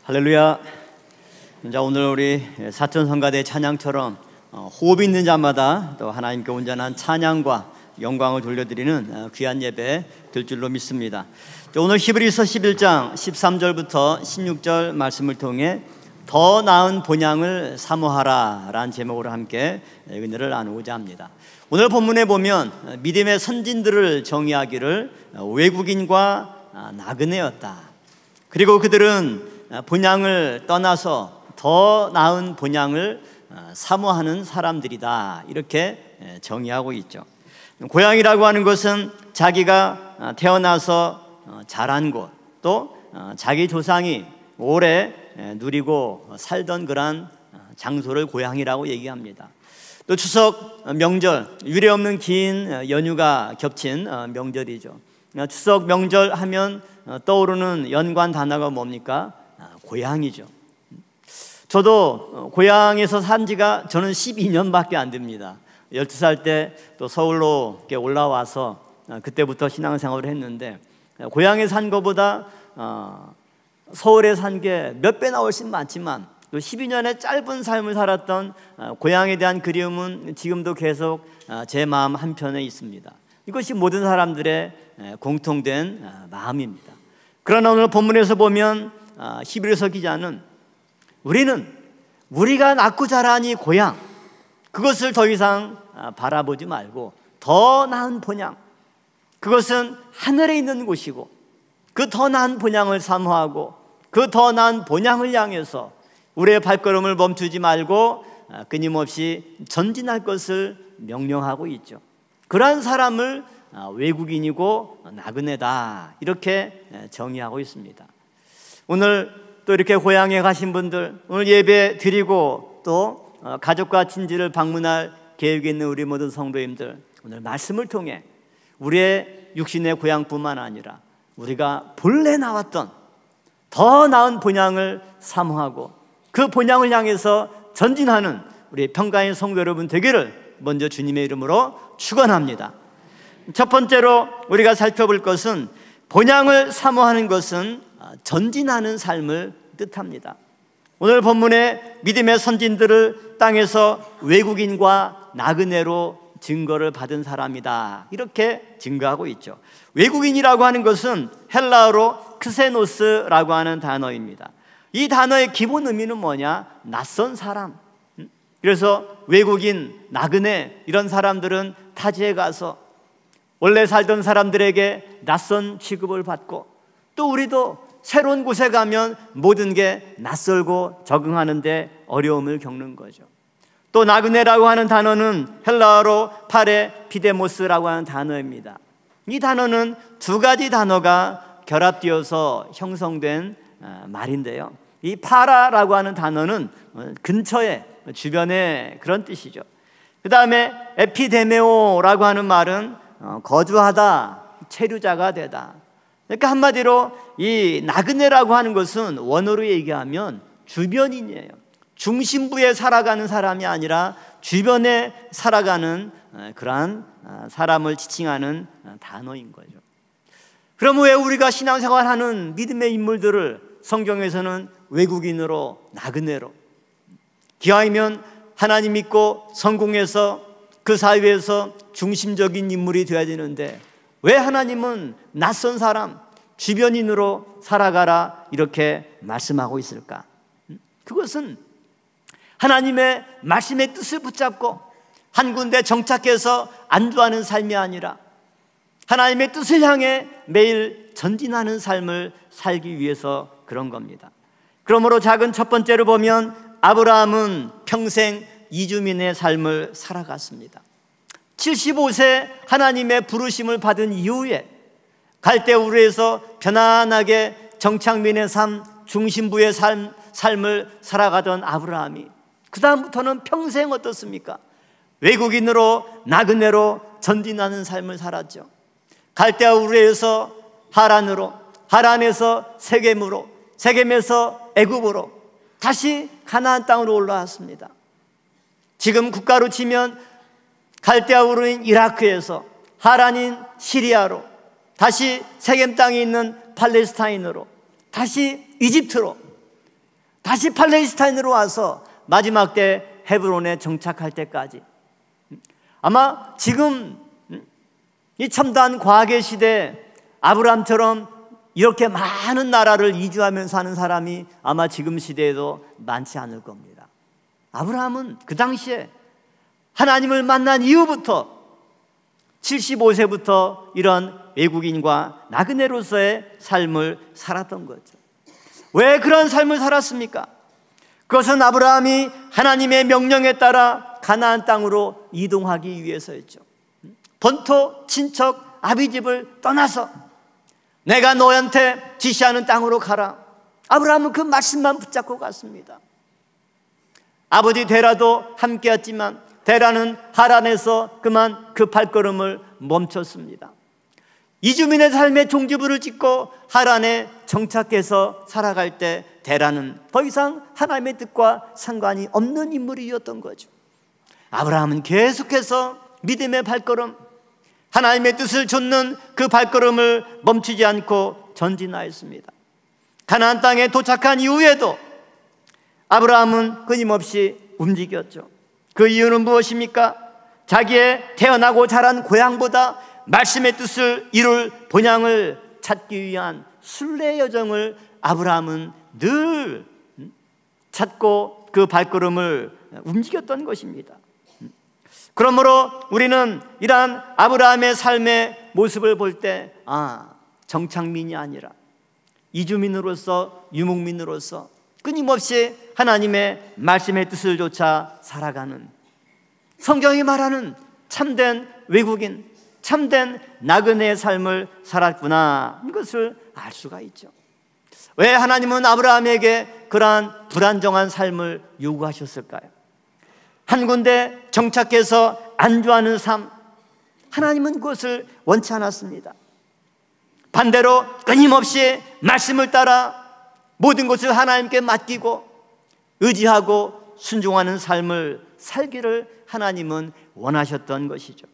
할렐루야. 자, 오늘 우리 사천성가대 찬양처럼 호흡 있는 자마다 또 하나님께 온전한 찬양과 영광을 돌려드리는 귀한 예배 될 줄로 믿습니다. 오늘 히브리서 11장 13절부터 16절 말씀을 통해 더 나은 본향을 사모하라 라는 제목으로 함께 은혜를 나누고자 합니다. 오늘 본문에 보면 믿음의 선진들을 정의하기를 외국인과 나그네였다. 그리고 그들은 본향을 떠나서 더 나은 본향을 사모하는 사람들이다, 이렇게 정의하고 있죠. 고향이라고 하는 것은 자기가 태어나서 자란 곳, 또 자기 조상이 오래 누리고 살던 그런 장소를 고향이라고 얘기합니다. 또 추석 명절, 유례없는 긴 연휴가 겹친 명절이죠. 추석 명절 하면 떠오르는 연관 단어가 뭡니까? 고향이죠. 저도 고향에서 산 지가 저는 12년밖에 안 됩니다. 12살 때 또 서울로 올라와서 그때부터 신앙생활을 했는데, 고향에 산 것보다 서울에 산 게 몇 배나 훨씬 많지만 또 12년의 짧은 삶을 살았던 고향에 대한 그리움은 지금도 계속 제 마음 한편에 있습니다. 이것이 모든 사람들의 공통된 마음입니다. 그러나 오늘 본문에서 보면 히브리서 기자는 우리가 낳고 자란 이 고향, 그것을 더 이상 바라보지 말고 더 나은 본향, 그것은 하늘에 있는 곳이고 그 더 나은 본향을 사모하고 그 더 나은 본향을 향해서 우리의 발걸음을 멈추지 말고 끊임없이 전진할 것을 명령하고 있죠. 그러한 사람을 외국인이고 나그네다, 이렇게 정의하고 있습니다. 오늘 또 이렇게 고향에 가신 분들, 오늘 예배 드리고 또 가족과 친지를 방문할 계획이 있는 우리 모든 성도님들, 오늘 말씀을 통해 우리의 육신의 고향뿐만 아니라 우리가 본래 나왔던 더 나은 본향을 사모하고 그 본향을 향해서 전진하는 우리 평강의 성도 여러분 되기를 먼저 주님의 이름으로 축원합니다. 첫 번째로 우리가 살펴볼 것은, 본향을 사모하는 것은 전진하는 삶을 뜻합니다. 오늘 본문의 믿음의 선진들을 땅에서 외국인과 나그네로 증거를 받은 사람이다, 이렇게 증거하고 있죠. 외국인이라고 하는 것은 헬라어로 크세노스라고 하는 단어입니다. 이 단어의 기본 의미는 뭐냐? 낯선 사람. 그래서 외국인, 나그네, 이런 사람들은 타지에 가서 원래 살던 사람들에게 낯선 취급을 받고, 또 우리도 새로운 곳에 가면 모든 게 낯설고 적응하는데 어려움을 겪는 거죠. 또 나그네라고 하는 단어는 헬라어로 파레피데모스라고 하는 단어입니다. 이 단어는 두 가지 단어가 결합되어서 형성된 말인데요, 이 파라라고 하는 단어는 근처에, 주변에, 그런 뜻이죠. 그 다음에 에피데메오라고 하는 말은 거주하다, 체류자가 되다. 그러니까 한마디로 이 나그네라고 하는 것은 원어로 얘기하면 주변인이에요. 중심부에 살아가는 사람이 아니라 주변에 살아가는 그러한 사람을 지칭하는 단어인 거죠. 그럼 왜 우리가 신앙생활하는 믿음의 인물들을 성경에서는 외국인으로, 나그네로, 기왕이면 하나님 믿고 성공해서 그 사회에서 중심적인 인물이 되어야 되는데 왜 하나님은 낯선 사람, 주변인으로 살아가라, 이렇게 말씀하고 있을까? 그것은 하나님의 말씀의 뜻을 붙잡고 한 군데 정착해서 안주하는 삶이 아니라 하나님의 뜻을 향해 매일 전진하는 삶을 살기 위해서 그런 겁니다. 그러므로 작은 첫 번째로 보면 아브라함은 평생 이주민의 삶을 살아갔습니다. 75세 하나님의 부르심을 받은 이후에 갈대우르에서 편안하게 정착민의 삶, 중심부의 삶을 살아가던 아브라함이 그 다음부터는 평생 어떻습니까? 외국인으로, 나그네로 전진하는 삶을 살았죠. 갈대우르에서 하란으로, 하란에서 세겜으로, 세겜에서 애굽으로, 다시 가나안 땅으로 올라왔습니다. 지금 국가로 치면 갈대우르인 이라크에서, 하란인 시리아로, 다시 세겜 땅에 있는 팔레스타인으로, 다시 이집트로, 다시 팔레스타인으로 와서 마지막 때 헤브론에 정착할 때까지, 아마 지금 이 첨단 과학의 시대 아브라함처럼 이렇게 많은 나라를 이주하면서 하는 사람이 아마 지금 시대에도 많지 않을 겁니다. 아브라함은 그 당시에 하나님을 만난 이후부터 75세부터 이런 외국인과 나그네로서의 삶을 살았던 거죠. 왜 그런 삶을 살았습니까? 그것은 아브라함이 하나님의 명령에 따라 가나안 땅으로 이동하기 위해서였죠. 본토, 친척, 아비집을 떠나서 내가 너한테 지시하는 땅으로 가라. 아브라함은 그 말씀만 붙잡고 갔습니다. 아버지 데라도 함께했지만 데라는 하란에서 그만 그 발걸음을 멈췄습니다. 이주민의 삶의 종지부를 짓고 하란에 정착해서 살아갈 때 데라는 더 이상 하나님의 뜻과 상관이 없는 인물이었던 거죠. 아브라함은 계속해서 믿음의 발걸음, 하나님의 뜻을 좇는 그 발걸음을 멈추지 않고 전진하였습니다. 가나안 땅에 도착한 이후에도 아브라함은 끊임없이 움직였죠. 그 이유는 무엇입니까? 자기의 태어나고 자란 고향보다 말씀의 뜻을 이룰 본향을 찾기 위한 순례 여정을 아브라함은 늘 찾고 그 발걸음을 움직였던 것입니다. 그러므로 우리는 이러한 아브라함의 삶의 모습을 볼 때 정착민이 아니라 이주민으로서, 유목민으로서 끊임없이 하나님의 말씀의 뜻을 좇아 살아가는, 성경이 말하는 참된 외국인, 참된 나그네의 삶을 살았구나, 이것을 알 수가 있죠. 왜 하나님은 아브라함에게 그러한 불안정한 삶을 요구하셨을까요? 한 군데 정착해서 안주하는 삶, 하나님은 그것을 원치 않았습니다. 반대로 끊임없이 말씀을 따라 모든 것을 하나님께 맡기고 의지하고 순종하는 삶을 살기를 하나님은 원하셨던 것이죠.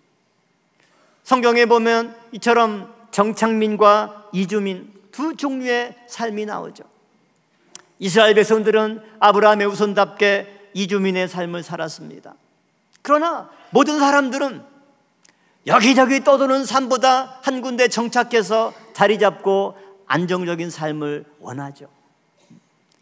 성경에 보면 이처럼 정착민과 이주민 두 종류의 삶이 나오죠. 이스라엘 백성들은 아브라함의 후손답게 이주민의 삶을 살았습니다. 그러나 모든 사람들은 여기저기 떠도는 삶보다 한 군데 정착해서 자리 잡고 안정적인 삶을 원하죠.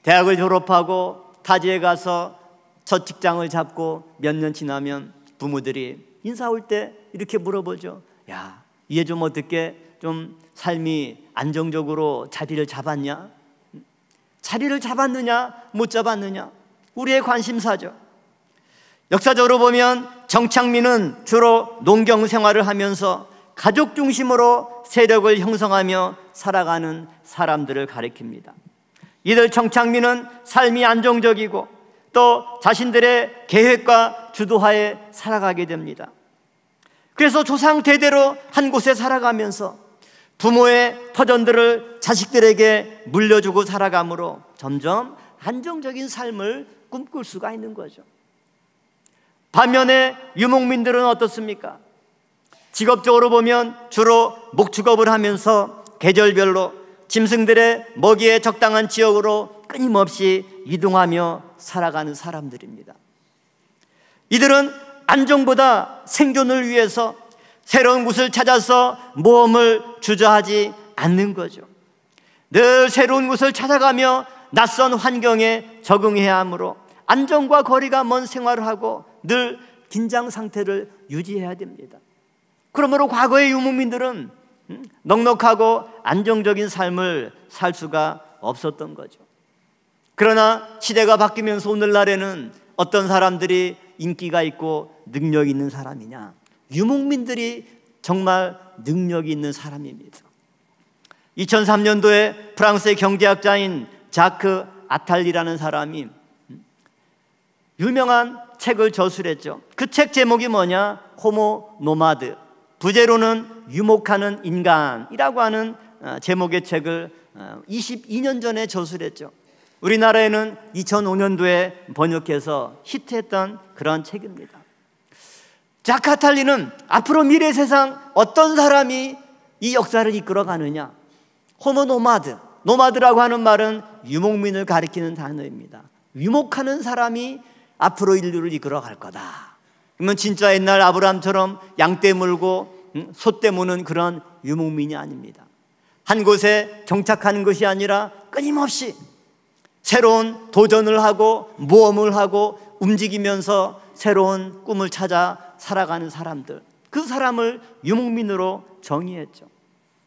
대학을 졸업하고 타지에 가서 첫 직장을 잡고 몇 년 지나면 부모들이 인사 올 때 이렇게 물어보죠. 야, 이제 좀 어떻게 좀 삶이 안정적으로 자리를 잡았냐? 자리를 잡았느냐 못 잡았느냐, 우리의 관심사죠. 역사적으로 보면 정착민은 주로 농경 생활을 하면서 가족 중심으로 세력을 형성하며 살아가는 사람들을 가리킵니다. 이들 정착민은 삶이 안정적이고 또 자신들의 계획과 주도하에 살아가게 됩니다. 그래서 조상 대대로 한 곳에 살아가면서 부모의 터전들을 자식들에게 물려주고 살아가므로 점점 안정적인 삶을 꿈꿀 수가 있는 거죠. 반면에 유목민들은 어떻습니까? 직업적으로 보면 주로 목축업을 하면서 계절별로 짐승들의 먹이에 적당한 지역으로 끊임없이 이동하며 살아가는 사람들입니다. 이들은 안정보다 생존을 위해서 새로운 곳을 찾아서 모험을 주저하지 않는 거죠. 늘 새로운 곳을 찾아가며 낯선 환경에 적응해야 하므로 안정과 거리가 먼 생활을 하고 늘 긴장 상태를 유지해야 됩니다. 그러므로 과거의 유목민들은 넉넉하고 안정적인 삶을 살 수가 없었던 거죠. 그러나 시대가 바뀌면서 오늘날에는 어떤 사람들이 인기가 있고 능력 있는 사람이냐? 유목민들이 정말 능력이 있는 사람입니다. 2003년도에 프랑스의 경제학자인 자크 아탈리라는 사람이 유명한 책을 저술했죠. 그 책 제목이 뭐냐? 호모 노마드, 부제로는 유목하는 인간이라고 하는 제목의 책을 22년 전에 저술했죠. 우리나라에는 2005년도에 번역해서 히트했던 그런 책입니다. 자크 아탈리는 앞으로 미래 세상 어떤 사람이 이 역사를 이끌어가느냐, 호모 노마드, 노마드라고 하는 말은 유목민을 가리키는 단어입니다. 유목하는 사람이 앞으로 인류를 이끌어갈 거다. 그러면 진짜 옛날 아브라함처럼 양떼 물고 소떼 무는 그런 유목민이 아닙니다. 한 곳에 정착하는 것이 아니라 끊임없이 새로운 도전을 하고 모험을 하고 움직이면서 새로운 꿈을 찾아 살아가는 사람들, 그 사람을 유목민으로 정의했죠.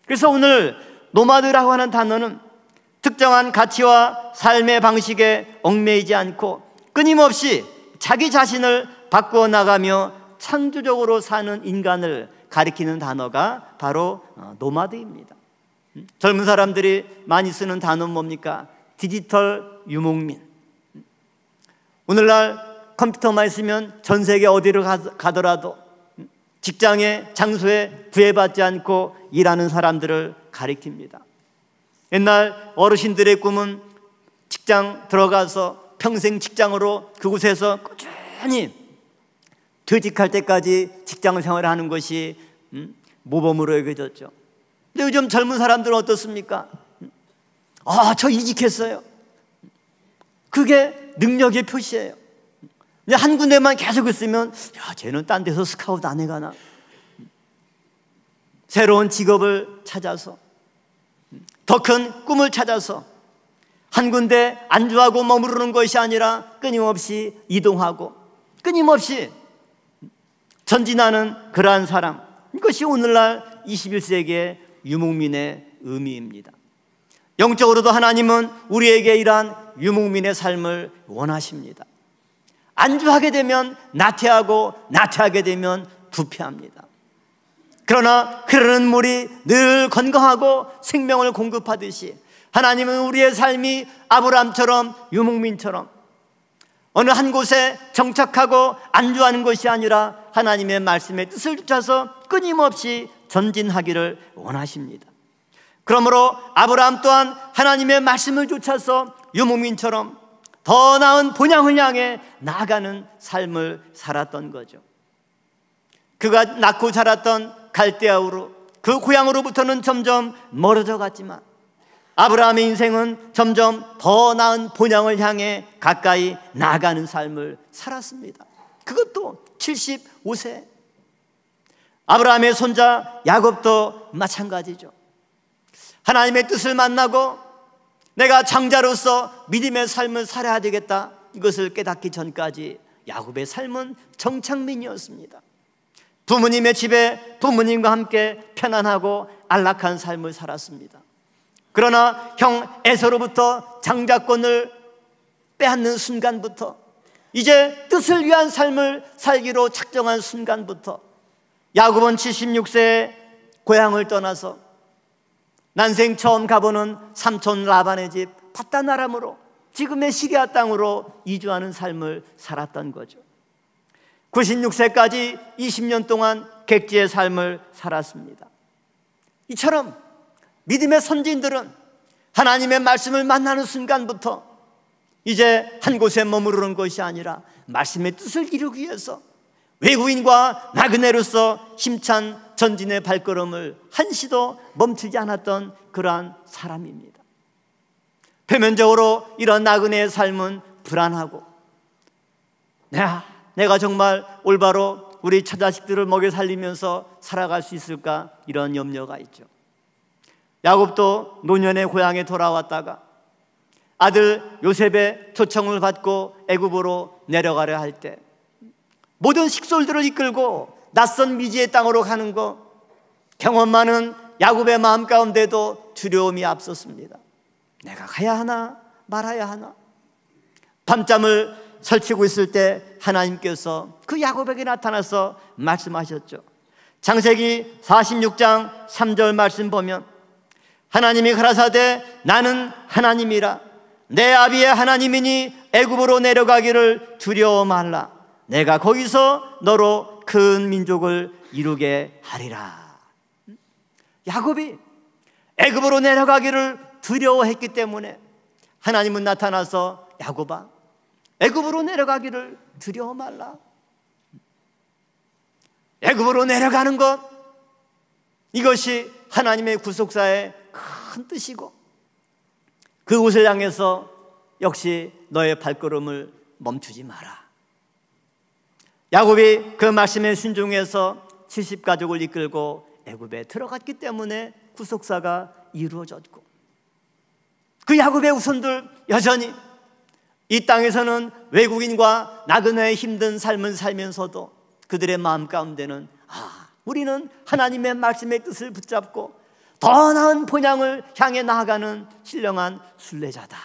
그래서 오늘 노마드라고 하는 단어는 특정한 가치와 삶의 방식에 얽매이지 않고 끊임없이 자기 자신을 바꾸어 나가며 창조적으로 사는 인간을 가리키는 단어가 바로 노마드입니다. 젊은 사람들이 많이 쓰는 단어는 뭡니까? 디지털 유목민. 오늘날 컴퓨터만 있으면 전 세계 어디를 가더라도 직장에, 장소에 구애받지 않고 일하는 사람들을 가리킵니다. 옛날 어르신들의 꿈은 직장 들어가서 평생 직장으로 그곳에서 꾸준히 퇴직할 때까지 직장 생활을 하는 것이 모범으로 여겨졌죠. 근데 요즘 젊은 사람들은 어떻습니까? 저 이직했어요. 그게 능력의 표시예요. 한 군데만 계속 있으면 쟤는 딴 데서 스카우트 안 해가나? 새로운 직업을 찾아서, 더 큰 꿈을 찾아서 한 군데 안주하고 머무르는 것이 아니라 끊임없이 이동하고 끊임없이 전진하는 그러한 사람, 이것이 오늘날 21세기의 유목민의 의미입니다. 영적으로도 하나님은 우리에게 이러한 유목민의 삶을 원하십니다. 안주하게 되면 나태하고 나태하게 되면 부패합니다. 그러나 흐르는 물이 늘 건강하고 생명을 공급하듯이 하나님은 우리의 삶이 아브라함처럼 유목민처럼 어느 한 곳에 정착하고 안주하는 것이 아니라 하나님의 말씀의 뜻을 쫓아서 끊임없이 전진하기를 원하십니다. 그러므로 아브라함 또한 하나님의 말씀을 쫓아서 유목민처럼 더 나은 본향을 향해 나아가는 삶을 살았던 거죠. 그가 낳고 자랐던 갈대아우르, 그 고향으로부터는 점점 멀어져 갔지만 아브라함의 인생은 점점 더 나은 본향을 향해 가까이 나아가는 삶을 살았습니다. 그것도 75세. 아브라함의 손자 야곱도 마찬가지죠. 하나님의 뜻을 만나고 내가 장자로서 믿음의 삶을 살아야 되겠다, 이것을 깨닫기 전까지 야곱의 삶은 정착민이었습니다. 부모님의 집에 부모님과 함께 편안하고 안락한 삶을 살았습니다. 그러나 형 에서로부터 장자권을 빼앗는 순간부터, 이제 뜻을 위한 삶을 살기로 작정한 순간부터 야곱은 76세에 고향을 떠나서 난생 처음 가보는 삼촌 라반의 집 파단 아람으로, 지금의 시리아 땅으로 이주하는 삶을 살았던 거죠. 96세까지 20년 동안 객지의 삶을 살았습니다. 이처럼 믿음의 선진들은 하나님의 말씀을 만나는 순간부터 이제 한 곳에 머무르는 것이 아니라 말씀의 뜻을 이루기 위해서 외국인과 나그네로서 힘찬 전진의 발걸음을 한시도 멈추지 않았던 그러한 사람입니다. 표면적으로 이런 나그네의 삶은 불안하고, 내가 정말 올바로 우리 처자식들을 먹여 살리면서 살아갈 수 있을까, 이런 염려가 있죠. 야곱도 노년의 고향에 돌아왔다가 아들 요셉의 초청을 받고 애굽으로 내려가려 할 때 모든 식솔들을 이끌고 낯선 미지의 땅으로 가는 것, 경험 많은 야곱의 마음 가운데도 두려움이 앞섰습니다. 내가 가야 하나 말아야 하나. 밤잠을 설치고 있을 때 하나님께서 그 야곱에게 나타나서 말씀하셨죠. 창세기 46장 3절 말씀 보면 하나님이 가라사대 나는 하나님이라, 내 아비의 하나님이니 애굽으로 내려가기를 두려워 말라. 내가 거기서 너로 큰 민족을 이루게 하리라. 야곱이 애굽으로 내려가기를 두려워했기 때문에 하나님은 나타나서 야곱아, 애굽으로 내려가기를 두려워 말라. 애굽으로 내려가는 것, 이것이 하나님의 구속사의 큰 뜻이고 그곳을 향해서 역시 너의 발걸음을 멈추지 마라. 야곱이 그 말씀에 순종해서 70가족을 이끌고 애굽에 들어갔기 때문에 구속사가 이루어졌고, 그 야곱의 후손들 여전히 이 땅에서는 외국인과 나그네의 힘든 삶을 살면서도 그들의 마음 가운데는 우리는 하나님의 말씀의 뜻을 붙잡고 더 나은 본향을 향해 나아가는 신령한 순례자다,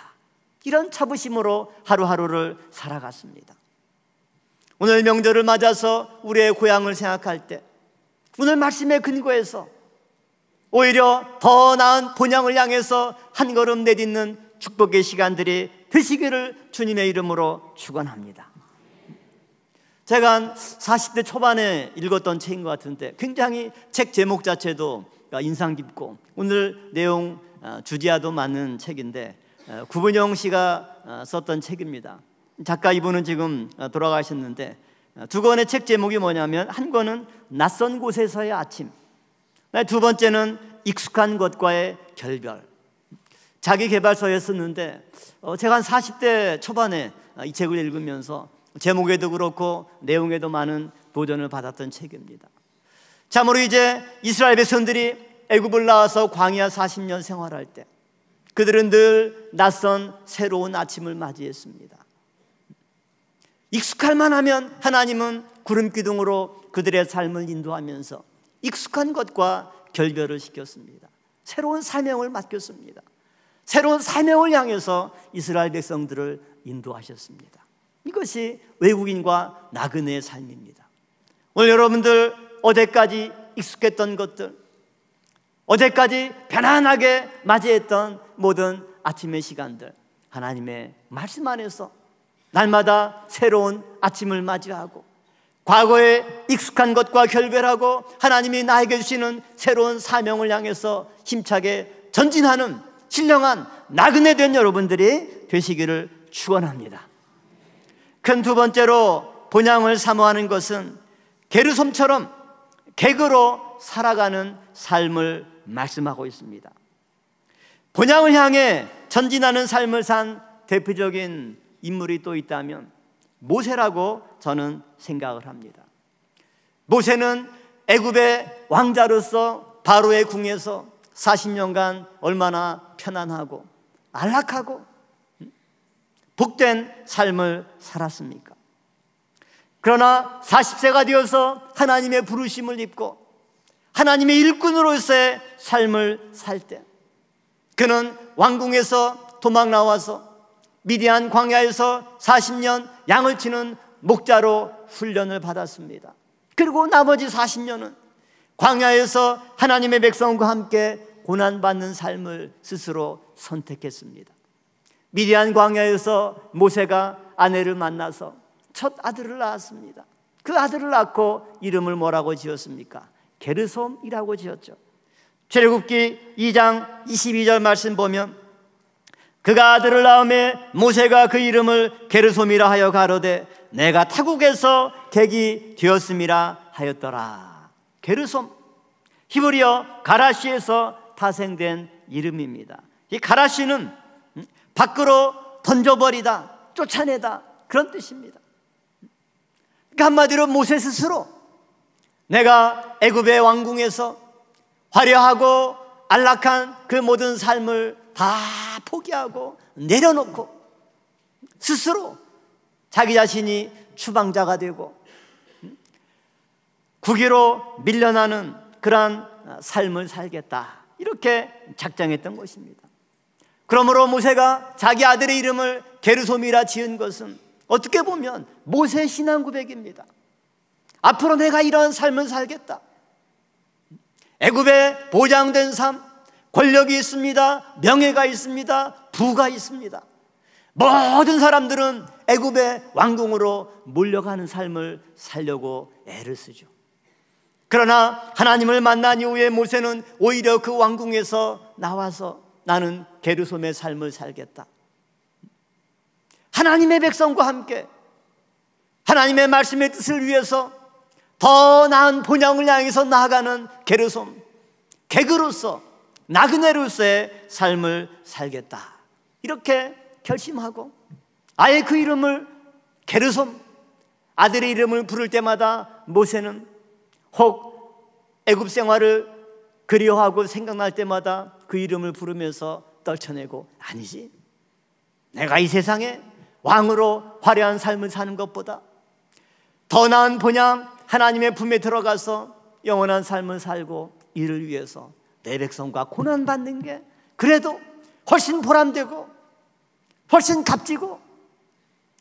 이런 자부심으로 하루하루를 살아갔습니다. 오늘 명절을 맞아서 우리의 고향을 생각할 때 오늘 말씀의 근거에서 오히려 더 나은 본향을 향해서 한 걸음 내딛는 축복의 시간들이 되시기를 주님의 이름으로 축원합니다. 제가 한 40대 초반에 읽었던 책인 것 같은데 굉장히 책 제목 자체도 인상 깊고 오늘 내용 주제와도 맞는 책인데, 구분영 씨가 썼던 책입니다. 작가 이분은 지금 돌아가셨는데 두 권의 책 제목이 뭐냐면, 한 권은 낯선 곳에서의 아침, 두 번째는 익숙한 것과의 결별. 자기 개발서에 썼는데 제가 한 40대 초반에 이 책을 읽으면서 제목에도 그렇고 내용에도 많은 도전을 받았던 책입니다. 참으로 이제 이스라엘 백성들이 애굽을 나와서 광야 40년 생활할 때 그들은 늘 낯선 새로운 아침을 맞이했습니다. 익숙할 만하면 하나님은 구름 기둥으로 그들의 삶을 인도하면서 익숙한 것과 결별을 시켰습니다. 새로운 사명을 맡겼습니다. 새로운 사명을 향해서 이스라엘 백성들을 인도하셨습니다. 이것이 외국인과 나그네의 삶입니다. 오늘 여러분들 어제까지 익숙했던 것들, 어제까지 편안하게 맞이했던 모든 아침의 시간들, 하나님의 말씀 안에서 날마다 새로운 아침을 맞이하고 과거에 익숙한 것과 결별하고 하나님이 나에게 주시는 새로운 사명을 향해서 힘차게 전진하는 신령한 나그네 된 여러분들이 되시기를 축원합니다. 큰 두 번째로 본향을 사모하는 것은 게르솜처럼 객으로 살아가는 삶을 말씀하고 있습니다. 본향을 향해 전진하는 삶을 산 대표적인 인물이 또 있다면 모세라고 저는 생각을 합니다. 모세는 애굽의 왕자로서 바로의 궁에서 40년간 얼마나 편안하고 안락하고 복된 삶을 살았습니까? 그러나 40세가 되어서 하나님의 부르심을 입고 하나님의 일꾼으로서의 삶을 살 때 그는 왕궁에서 도망 나와서 미디안 광야에서 40년 양을 치는 목자로 훈련을 받았습니다. 그리고 나머지 40년은 광야에서 하나님의 백성과 함께 고난받는 삶을 스스로 선택했습니다. 미디안 광야에서 모세가 아내를 만나서 첫 아들을 낳았습니다. 그 아들을 낳고 이름을 뭐라고 지었습니까? 게르솜이라고 지었죠. 출애굽기 2장 22절 말씀 보면, 그가 아들을 낳음에 모세가 그 이름을 게르솜이라 하여 가로되 내가 타국에서 객이 되었음이라 하였더라. 게르솜, 히브리어 가라시에서 파생된 이름입니다. 이 가라시는 밖으로 던져버리다, 쫓아내다, 그런 뜻입니다. 그러니까 한마디로 모세 스스로 내가 애굽의 왕궁에서 화려하고 안락한 그 모든 삶을 다 포기하고 내려놓고 스스로 자기 자신이 추방자가 되고 국위로 밀려나는 그러한 삶을 살겠다, 이렇게 작정했던 것입니다. 그러므로 모세가 자기 아들의 이름을 게르솜이라 지은 것은 어떻게 보면 모세의 신앙 고백입니다. 앞으로 내가 이런 삶을 살겠다. 애굽에 보장된 삶, 권력이 있습니다. 명예가 있습니다. 부가 있습니다. 모든 사람들은 애굽의 왕궁으로 몰려가는 삶을 살려고 애를 쓰죠. 그러나 하나님을 만난 이후에 모세는 오히려 그 왕궁에서 나와서 나는 게르솜의 삶을 살겠다. 하나님의 백성과 함께 하나님의 말씀의 뜻을 위해서 더 나은 본향을 향해서 나아가는 게르솜, 객으로서 나그네로서의 삶을 살겠다. 이렇게 결심하고 아예 그 이름을 게르솜, 아들의 이름을 부를 때마다 모세는 혹 애굽 생활을 그리워하고 생각날 때마다 그 이름을 부르면서 떨쳐내고, 아니지, 내가 이 세상에 왕으로 화려한 삶을 사는 것보다 더 나은 본향 하나님의 품에 들어가서 영원한 삶을 살고 이를 위해서 내 백성과 고난받는 게 그래도 훨씬 보람되고 훨씬 값지고,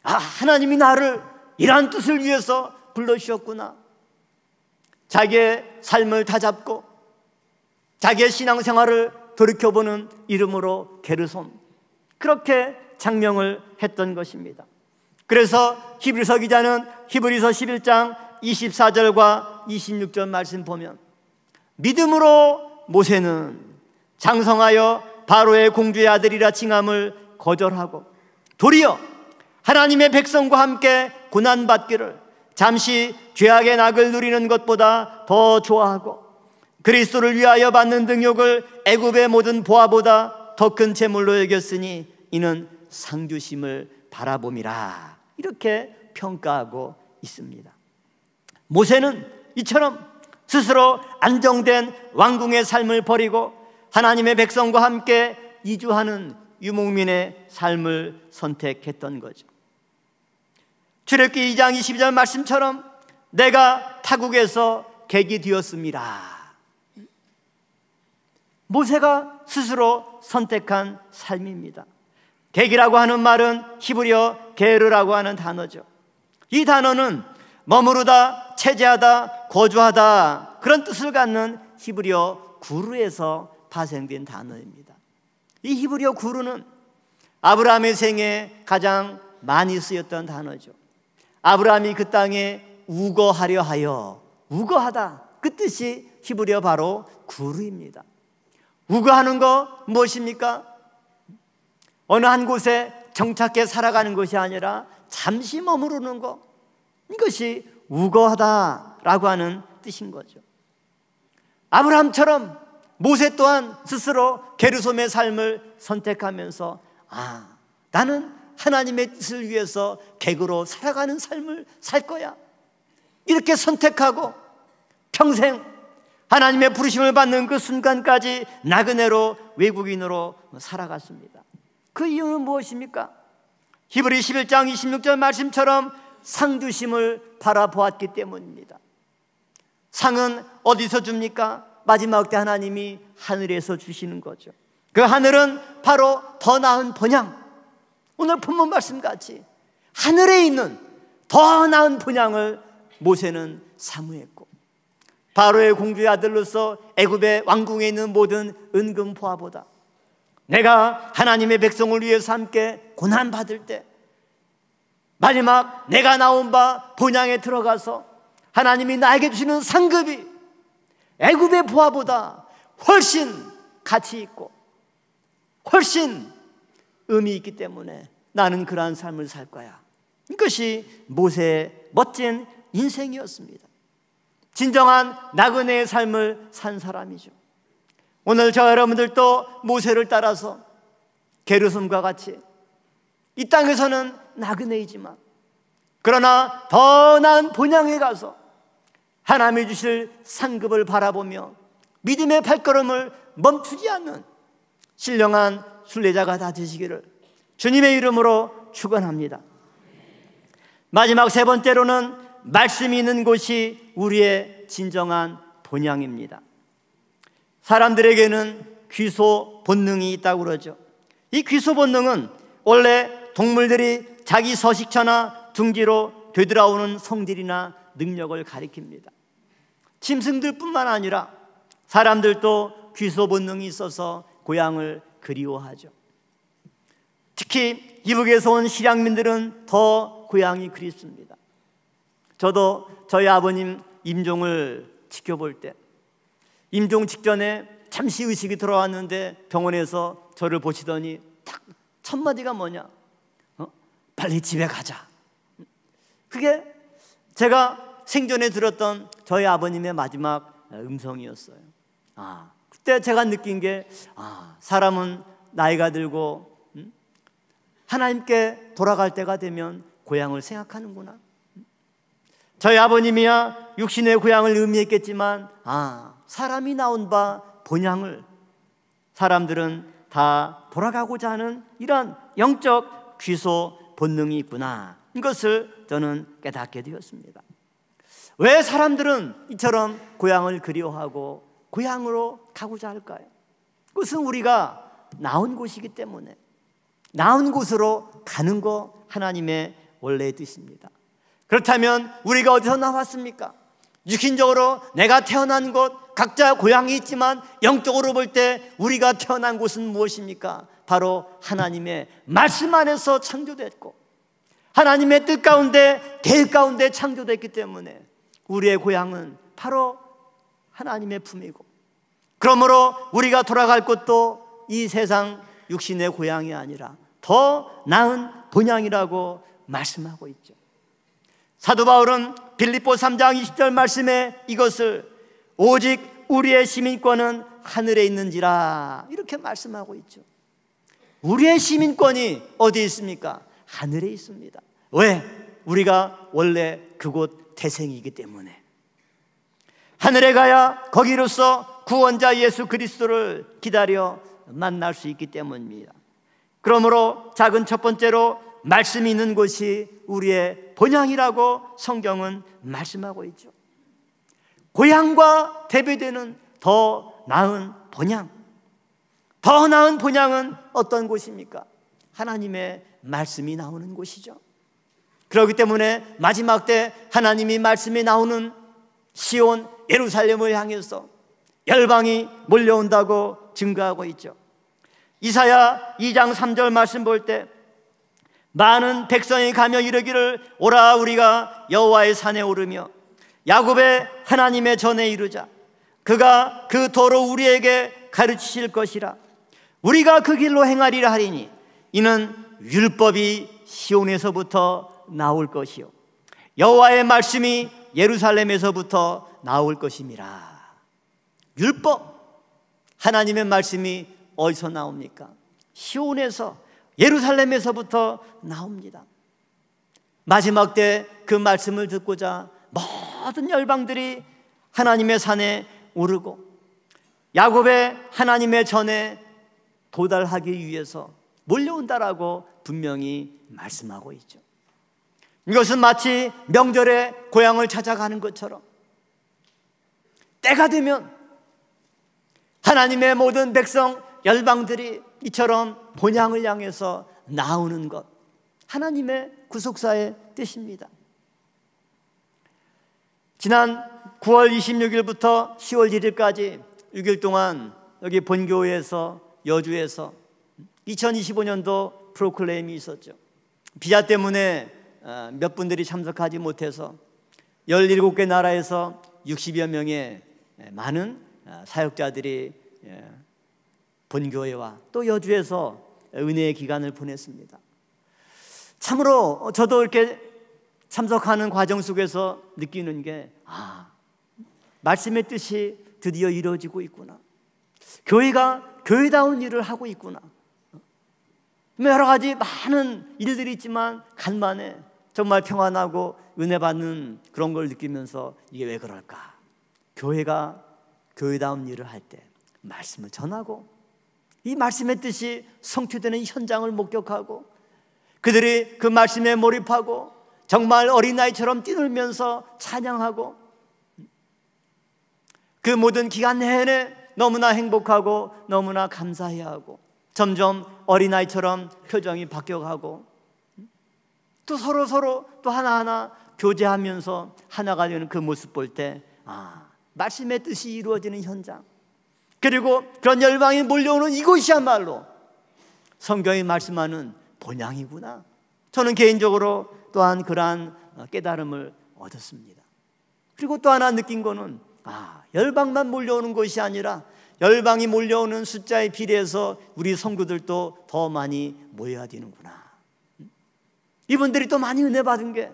하나님이 나를 이러한 뜻을 위해서 불러주셨구나. 자기의 삶을 다잡고 자기의 신앙생활을 돌이켜보는 이름으로 게르솜, 그렇게 장명을 했던 것입니다. 그래서 히브리서 기자는 히브리서 11장 24절과 26절 말씀 보면, 믿음으로 모세는 장성하여 바로의 공주의 아들이라 칭함을 거절하고 도리어 하나님의 백성과 함께 고난받기를 잠시 죄악의 낙을 누리는 것보다 더 좋아하고 그리스도를 위하여 받는 등욕을 애굽의 모든 보화보다 더 큰 재물로 여겼으니 이는 상주심을 바라봄이라, 이렇게 평가하고 있습니다. 모세는 이처럼 스스로 안정된 왕궁의 삶을 버리고 하나님의 백성과 함께 이주하는 유목민의 삶을 선택했던 거죠. 출애굽기 2장 22절 말씀처럼 내가 타국에서 객이 되었습니다. 모세가 스스로 선택한 삶입니다. 객이라고 하는 말은 히브리어 게르라고 하는 단어죠. 이 단어는 머무르다, 체제하다, 거주하다, 그런 뜻을 갖는 히브리어 구르에서 파생된 단어입니다. 이 히브리어 구르는 아브라함의 생에 가장 많이 쓰였던 단어죠. 아브라함이 그 땅에 우거하려 하여, 우거하다, 그 뜻이 히브리어 바로 구르입니다. 우거하는 거 무엇입니까? 어느 한 곳에 정착해 살아가는 것이 아니라 잠시 머무르는 것, 이것이 우거하다라고 하는 뜻인 거죠. 아브라함처럼 모세 또한 스스로 게르솜의 삶을 선택하면서 나는 하나님의 뜻을 위해서 객으로 살아가는 삶을 살 거야, 이렇게 선택하고 평생 하나님의 부르심을 받는 그 순간까지 나그네로, 외국인으로 살아갔습니다. 그 이유는 무엇입니까? 히브리 11장 26절 말씀처럼 상주심을 바라보았기 때문입니다. 상은 어디서 줍니까? 마지막 때 하나님이 하늘에서 주시는 거죠. 그 하늘은 바로 더 나은 본향, 오늘 본문 말씀같이 하늘에 있는 더 나은 본향을 모세는 사모했고, 바로의 공주의 아들로서 애굽의 왕궁에 있는 모든 은금 보화보다 내가 하나님의 백성을 위해서 함께 고난받을 때 마지막 내가 나온 바 본향에 들어가서 하나님이 나에게 주시는 상급이 애굽의 보화보다 훨씬 가치 있고 훨씬 의미 있기 때문에 나는 그러한 삶을 살 거야. 이것이 모세의 멋진 인생이었습니다. 진정한 나그네의 삶을 산 사람이죠. 오늘 저 여러분들도 모세를 따라서 게르솜과 같이 이 땅에서는 나그네이지만 그러나 더 나은 본향에 가서 하나님이 주실 상급을 바라보며 믿음의 발걸음을 멈추지 않는 신령한 순례자가 다 되시기를 주님의 이름으로 축원합니다. 마지막 세 번째로는 말씀이 있는 곳이 우리의 진정한 본향입니다. 사람들에게는 귀소 본능이 있다고 그러죠. 이 귀소 본능은 원래 동물들이 자기 서식처나 둥지로 되돌아오는 성질이나 능력을 가리킵니다. 짐승들뿐만 아니라 사람들도 귀소 본능이 있어서 고향을 그리워하죠. 특히 이북에서 온 실향민들은 더 고향이 그립습니다. 저도 저희 아버님 임종을 지켜볼 때 임종 직전에 잠시 의식이 들어왔는데 병원에서 저를 보시더니 딱 첫 마디가 뭐냐? 빨리 집에 가자. 그게 제가 생전에 들었던 저희 아버님의 마지막 음성이었어요. 그때 제가 느낀 게 사람은 나이가 들고 하나님께 돌아갈 때가 되면 고향을 생각하는구나. 저희 아버님이야 육신의 고향을 의미했겠지만 사람이 나온 바 본향을 사람들은 다 돌아가고자 하는 이런 영적 귀소 본능이 있구나. 이것을 저는 깨닫게 되었습니다. 왜 사람들은 이처럼 고향을 그리워하고 고향으로 가고자 할까요? 그것은 우리가 나온 곳이기 때문에 나온 곳으로 가는 거 하나님의 원래의 뜻입니다. 그렇다면 우리가 어디서 나왔습니까? 육신적으로 내가 태어난 곳, 각자 고향이 있지만 영적으로 볼 때 우리가 태어난 곳은 무엇입니까? 바로 하나님의 말씀 안에서 창조됐고 하나님의 뜻 가운데 계획 가운데 창조됐기 때문에 우리의 고향은 바로 하나님의 품이고, 그러므로 우리가 돌아갈 곳도 이 세상 육신의 고향이 아니라 더 나은 본향이라고 말씀하고 있죠. 사도 바울은 빌립보 3장 20절 말씀에 이것을 오직 우리의 시민권은 하늘에 있는지라 이렇게 말씀하고 있죠. 우리의 시민권이 어디에 있습니까? 하늘에 있습니다. 왜? 우리가 원래 그곳 태생이기 때문에. 하늘에 가야 거기로서 구원자 예수 그리스도를 기다려 만날 수 있기 때문입니다. 그러므로 작은 첫 번째로 말씀이 있는 곳이 우리의 본향이라고 성경은 말씀하고 있죠. 고향과 대비되는 더 나은 본향, 더 나은 본향은 어떤 곳입니까? 하나님의 말씀이 나오는 곳이죠. 그렇기 때문에 마지막 때 하나님이 말씀이 나오는 시온 예루살렘을 향해서 열방이 몰려온다고 증거하고 있죠. 이사야 2장 3절 말씀 볼 때 많은 백성이 가며 이르기를 오라 우리가 여호와의 산에 오르며 야곱의 하나님의 전에 이르자. 그가 그 도로 우리에게 가르치실 것이라. 우리가 그 길로 행하리라 하리니 이는 율법이 시온에서부터 나올 것이요 여호와의 말씀이 예루살렘에서부터 나올 것임이라. 율법, 하나님의 말씀이 어디서 나옵니까? 시온에서, 예루살렘에서부터 나옵니다. 마지막 때 그 말씀을 듣고자 모든 열방들이 하나님의 산에 오르고 야곱의 하나님의 전에 도달하기 위해서 몰려온다라고 분명히 말씀하고 있죠. 이것은 마치 명절에 고향을 찾아가는 것처럼 때가 되면 하나님의 모든 백성 열방들이 이처럼 본향을 향해서 나오는 것, 하나님의 구속사의 뜻입니다. 지난 9월 26일부터 10월 1일까지 6일 동안 여기 본교회에서 여주에서 2025년도 프로클레임이 있었죠. 비자 때문에 몇 분들이 참석하지 못해서 17개 나라에서 60여 명의 많은 사역자들이 본교회와 또 여주에서 은혜의 기간을 보냈습니다. 참으로 저도 이렇게 참석하는 과정 속에서 느끼는 게 말씀의 뜻이 드디어 이루어지고 있구나. 교회가 교회다운 일을 하고 있구나. 여러 가지 많은 일들이 있지만 간만에 정말 평안하고 은혜 받는 그런 걸 느끼면서 이게 왜 그럴까? 교회가 교회다운 일을 할 때 말씀을 전하고 이 말씀의 뜻이 성취되는 현장을 목격하고 그들이 그 말씀에 몰입하고 정말 어린아이처럼 뛰놀면서 찬양하고 그 모든 기간 내내 너무나 행복하고 너무나 감사해하고 점점 어린아이처럼 표정이 바뀌어가고 또 서로 또 하나하나 교제하면서 하나가 되는 그 모습 볼 때 말씀의 뜻이 이루어지는 현장, 그리고 그런 열방이 몰려오는 이곳이야말로 성경이 말씀하는 본향이구나. 저는 개인적으로 또한 그러한 깨달음을 얻었습니다. 그리고 또 하나 느낀 거는 열방만 몰려오는 것이 아니라 열방이 몰려오는 숫자에 비례해서 우리 성도들도 더 많이 모여야 되는구나. 이분들이 또 많이 은혜 받은 게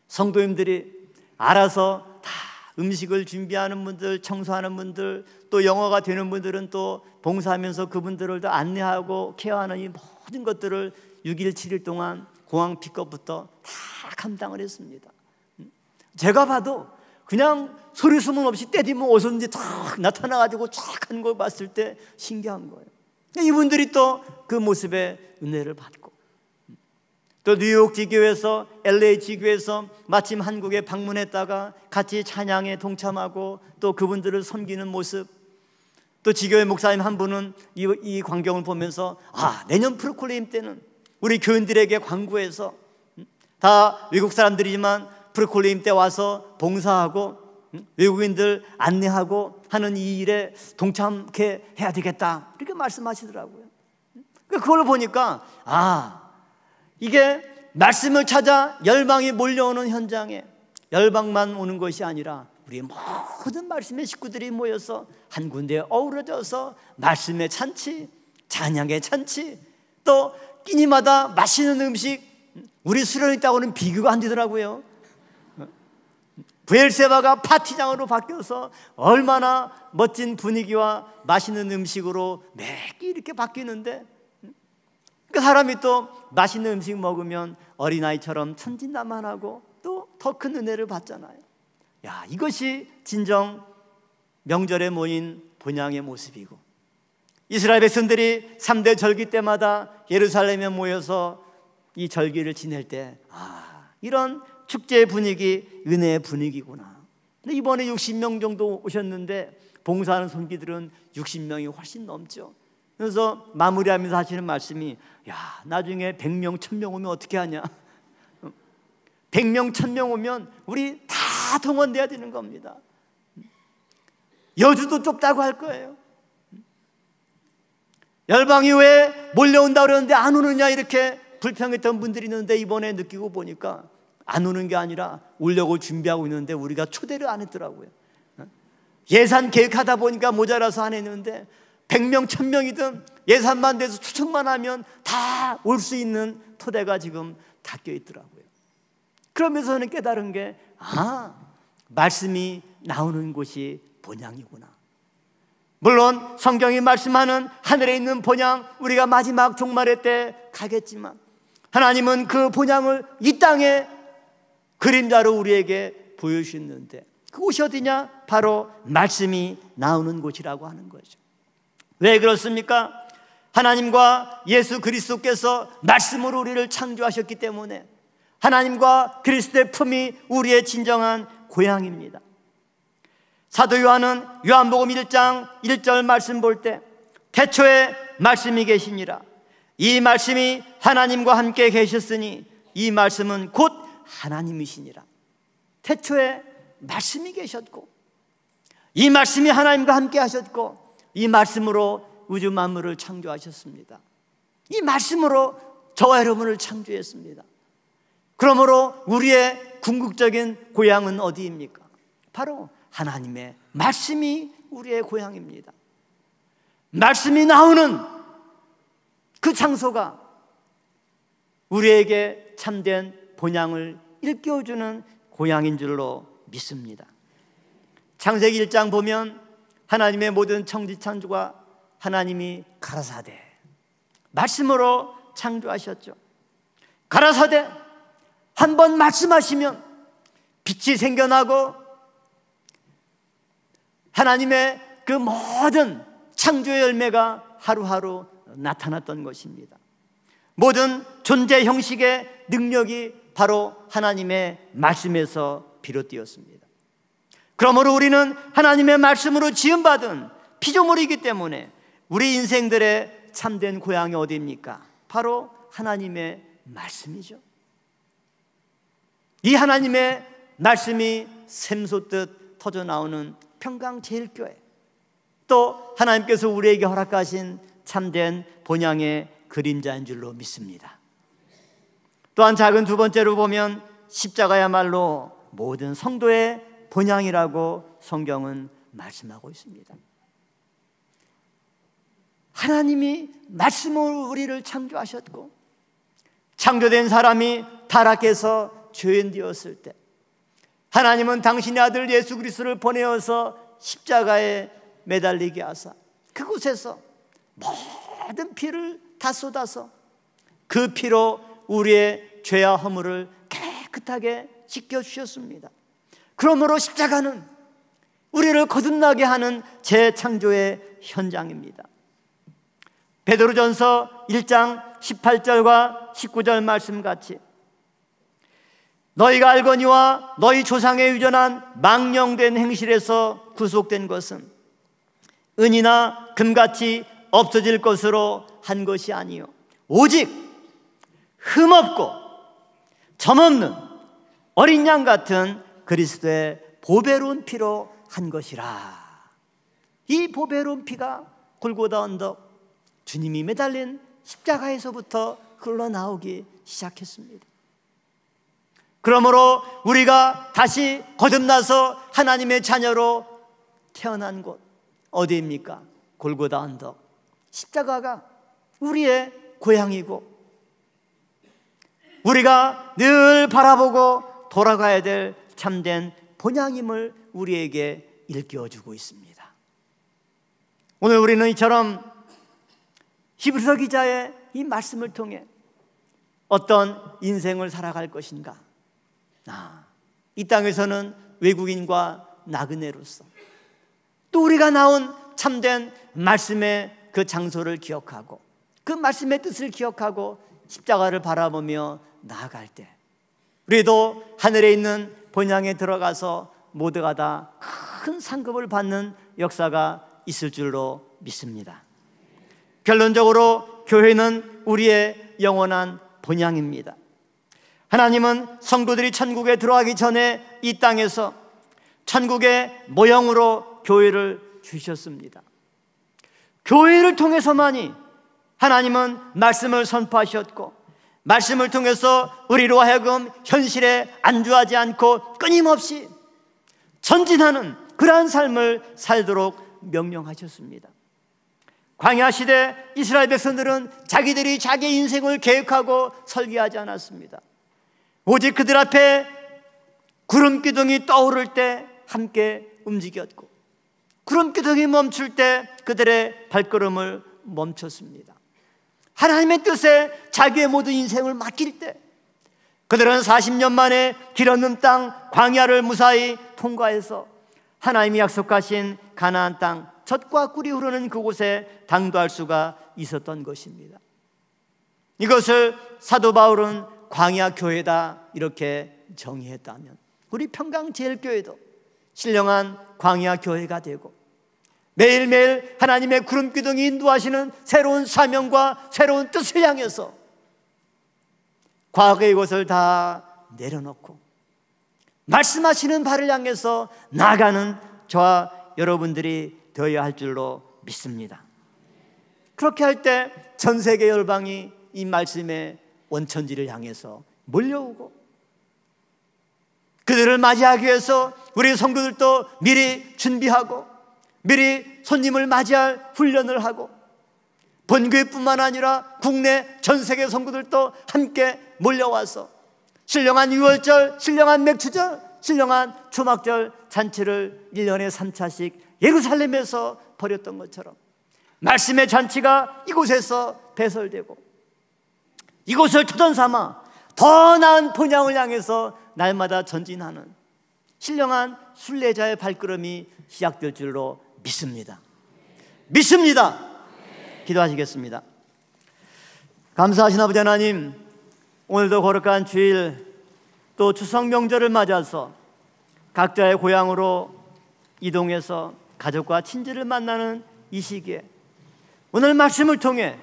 성도님들이 알아서 다 음식을 준비하는 분들, 청소하는 분들, 또 영어가 되는 분들은 또 봉사하면서 그분들을 더 안내하고 케어하는 이 모든 것들을 6일, 7일 동안 공항 픽업부터 다 감당을 했습니다. 제가 봐도 그냥 소리 소문 없이 때리면 어디선지 탁 나타나가지고 쫙 한 걸 봤을 때 신기한 거예요. 이분들이 또 그 모습에 은혜를 받고, 또 뉴욕 지교에서, LA 지교에서 마침 한국에 방문했다가 같이 찬양에 동참하고 또 그분들을 섬기는 모습, 또 지교회 목사님 한 분은 이 광경을 보면서 내년 프로콜레임 때는 우리 교인들에게 광고해서 다 외국 사람들이지만 프로콜레임 때 와서 봉사하고 외국인들 안내하고 하는 이 일에 동참케 해야 되겠다, 이렇게 말씀하시더라고요. 그걸 보니까 이게 말씀을 찾아 열방이 몰려오는 현장에 열방만 오는 것이 아니라 우리 모든 말씀의 식구들이 모여서 한 군데에 어우러져서 말씀의 잔치, 찬양의 잔치, 또 끼니마다 맛있는 음식, 우리 수련회 있다고는 비교가 안 되더라고요. 부엘세바가 파티장으로 바뀌어서 얼마나 멋진 분위기와 맛있는 음식으로 매끼 이렇게 바뀌는데, 그 사람이 또 맛있는 음식 먹으면 어린아이처럼 천진난만하고 또 더 큰 은혜를 받잖아요. 이것이 진정 명절에 모인 본향의 모습이고, 이스라엘 백성들이 3대 절기 때마다 예루살렘에 모여서 이 절기를 지낼 때 이런 축제의 분위기, 은혜의 분위기구나. 근데 이번에 60명 정도 오셨는데 봉사하는 손기들은 60명이 훨씬 넘죠. 그래서 마무리하면서 하시는 말씀이 나중에 100명, 1000명 오면 어떻게 하냐. 100명, 1000명 오면 우리 다 동원돼야 되는 겁니다. 여주도 좁다고 할 거예요. 열방이 왜 몰려온다 그러는데 안 오느냐 이렇게 불평했던 분들이 있는데, 이번에 느끼고 보니까 안 오는 게 아니라 오려고 준비하고 있는데 우리가 초대를 안 했더라고요. 예산 계획하다 보니까 모자라서 안 했는데 100명, 1000명이든 예산만 돼서 초청만 하면 다 올 수 있는 토대가 지금 닫혀 있더라고요. 그러면서 저는 깨달은 게 말씀이 나오는 곳이 본향이구나. 물론 성경이 말씀하는 하늘에 있는 본향, 우리가 마지막 종말의 때 가겠지만 하나님은 그 본향을 이 땅에 그림자로 우리에게 보여주셨는데, 그곳이 어디냐? 바로 말씀이 나오는 곳이라고 하는 거죠. 왜 그렇습니까? 하나님과 예수 그리스도께서 말씀으로 우리를 창조하셨기 때문에 하나님과 그리스도의 품이 우리의 진정한 고향입니다. 사도 요한은 요한복음 1장 1절 말씀 볼 때 태초에 말씀이 계시니라, 이 말씀이 하나님과 함께 계셨으니 이 말씀은 곧 하나님이시니라. 태초에 말씀이 계셨고 이 말씀이 하나님과 함께 하셨고 이 말씀으로 우주 만물을 창조하셨습니다. 이 말씀으로 저와 여러분을 창조했습니다. 그러므로 우리의 궁극적인 고향은 어디입니까? 바로 하나님의 말씀이 우리의 고향입니다. 말씀이 나오는 그 장소가 우리에게 참된 본향을 일깨워주는 고향인 줄로 믿습니다. 창세기 1장 보면 하나님의 모든 천지창조가 하나님이 가라사대 말씀으로 창조하셨죠. 가라사대 한번 말씀하시면 빛이 생겨나고 하나님의 그 모든 창조의 열매가 하루하루 나타났던 것입니다. 모든 존재 형식의 능력이 바로 하나님의 말씀에서 비롯되었습니다. 그러므로 우리는 하나님의 말씀으로 지음받은 피조물이기 때문에 우리 인생들의 참된 고향이 어디입니까? 바로 하나님의 말씀이죠. 이 하나님의 말씀이 샘솟듯 터져나오는 평강제일교회, 또 하나님께서 우리에게 허락하신 참된 본향의 그림자인 줄로 믿습니다. 또한 작은 두 번째로 보면 십자가야말로 모든 성도의 본향이라고 성경은 말씀하고 있습니다. 하나님이 말씀으로 우리를 창조하셨고 창조된 사람이 타락해서 죄인 되었을 때 하나님은 당신의 아들 예수 그리스도를 보내어서 십자가에 매달리게 하사 그곳에서 모든 피를 다 쏟아서 그 피로 우리의 죄와 허물을 깨끗하게 씻겨주셨습니다. 그러므로 십자가는 우리를 거듭나게 하는 재창조의 현장입니다. 베드로전서 1장 18절과 19절 말씀같이 너희가 알거니와 너희 조상의 유전한 망령된 행실에서 구속된 것은 은이나 금같이 없어질 것으로 한 것이 아니요 오직 흠없고 점없는 어린 양 같은 그리스도의 보배로운 피로 한 것이라. 이 보배로운 피가 골고다 언덕 주님이 매달린 십자가에서부터 흘러나오기 시작했습니다. 그러므로 우리가 다시 거듭나서 하나님의 자녀로 태어난 곳 어디입니까? 골고다 언덕 십자가가 우리의 고향이고 우리가 늘 바라보고 돌아가야 될 참된 본향임을 우리에게 일깨워주고 있습니다. 오늘 우리는 이처럼 히브리서 기자의 이 말씀을 통해 어떤 인생을 살아갈 것인가? 이 땅에서는 외국인과 나그네로서 또 우리가 나온 참된 말씀의 그 장소를 기억하고 그 말씀의 뜻을 기억하고 십자가를 바라보며 나아갈 때 우리도 하늘에 있는 본향에 들어가서 모두가 다 큰 상급을 받는 역사가 있을 줄로 믿습니다. 결론적으로 교회는 우리의 영원한 본향입니다. 하나님은 성도들이 천국에 들어가기 전에 이 땅에서 천국의 모형으로 교회를 주셨습니다. 교회를 통해서만이 하나님은 말씀을 선포하셨고 말씀을 통해서 우리로 하여금 현실에 안주하지 않고 끊임없이 전진하는 그러한 삶을 살도록 명령하셨습니다. 광야 시대 이스라엘 백성들은 자기들이 자기 인생을 계획하고 설계하지 않았습니다. 오직 그들 앞에 구름 기둥이 떠오를 때 함께 움직였고 구름 기둥이 멈출 때 그들의 발걸음을 멈췄습니다. 하나님의 뜻에 자기의 모든 인생을 맡길 때 그들은 40년 만에 길 없는 땅 광야를 무사히 통과해서 하나님이 약속하신 가나안 땅 젖과 꿀이 흐르는 그곳에 당도할 수가 있었던 것입니다. 이것을 사도 바울은 광야 교회다 이렇게 정의했다면 우리 평강제일교회도 신령한 광야 교회가 되고 매일매일 하나님의 구름 기둥이 인도하시는 새로운 사명과 새로운 뜻을 향해서 과거의 것을 다 내려놓고 말씀하시는 바를 향해서 나아가는 저와 여러분들이 되어야 할 줄로 믿습니다. 그렇게 할 때 전 세계 열방이 이 말씀의 원천지를 향해서 몰려오고 그들을 맞이하기 위해서 우리 성도들도 미리 준비하고 미리 손님을 맞이할 훈련을 하고 본교회뿐만 아니라 국내 전 세계 성도들도 함께 몰려와서 신령한 유월절, 신령한 맥주절, 신령한 초막절 잔치를 1년에 3차씩 예루살렘에서 벌였던 것처럼 말씀의 잔치가 이곳에서 배설되고 이곳을 터전 삼아 더 나은 본향을 향해서 날마다 전진하는 신령한 순례자의 발걸음이 시작될 줄로 믿습니다. 믿습니다. 기도하시겠습니다. 감사하신 아버지 하나님, 오늘도 거룩한 주일 또 추석 명절을 맞아서 각자의 고향으로 이동해서 가족과 친지를 만나는 이 시기에 오늘 말씀을 통해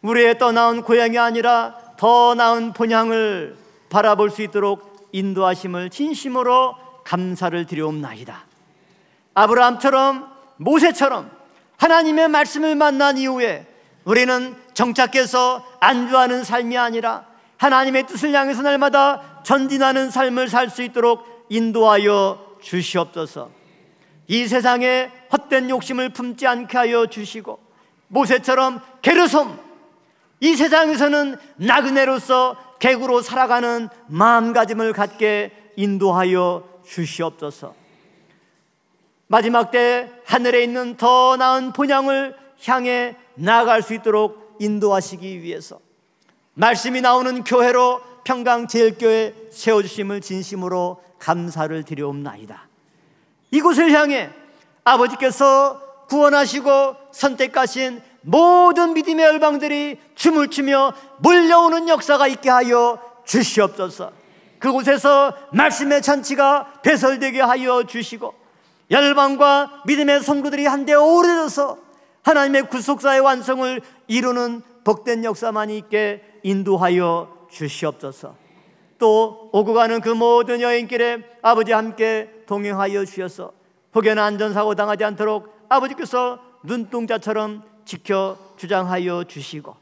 우리의 떠나온 고향이 아니라 더 나은 본향을 바라볼 수 있도록 인도하심을 진심으로 감사를 드리옵나이다. 아브라함처럼 모세처럼 하나님의 말씀을 만난 이후에 우리는 정착해서 안주하는 삶이 아니라 하나님의 뜻을 향해서 날마다 전진하는 삶을 살 수 있도록 인도하여 주시옵소서. 이 세상에 헛된 욕심을 품지 않게 하여 주시고 모세처럼 게르솜, 이 세상에서는 나그네로서 객으로 살아가는 마음가짐을 갖게 인도하여 주시옵소서. 마지막 때 하늘에 있는 더 나은 본향을 향해 나아갈 수 있도록 인도하시기 위해서 말씀이 나오는 교회로 평강제일교회 세워주심을 진심으로 감사를 드려옵나이다. 이곳을 향해 아버지께서 구원하시고 선택하신 모든 믿음의 열방들이 춤을 추며 몰려오는 역사가 있게 하여 주시옵소서. 그곳에서 말씀의 잔치가 배설되게 하여 주시고 열방과 믿음의 성도들이 한데 오래져서 하나님의 구속사의 완성을 이루는 복된 역사만이 있게 인도하여 주시옵소서. 또 오고 가는 그 모든 여행길에 아버지 함께 동행하여 주셔서 혹여나 안전사고 당하지 않도록 아버지께서 눈동자처럼 지켜 주장하여 주시고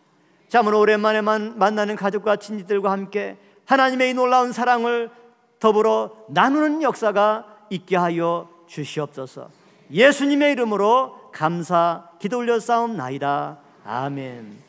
참으로 오랜만에 만나는 가족과 친지들과 함께 하나님의 이 놀라운 사랑을 더불어 나누는 역사가 있게 하여 주시옵소서. 예수님의 이름으로 감사 기도 올려 싸움나이다. 아멘.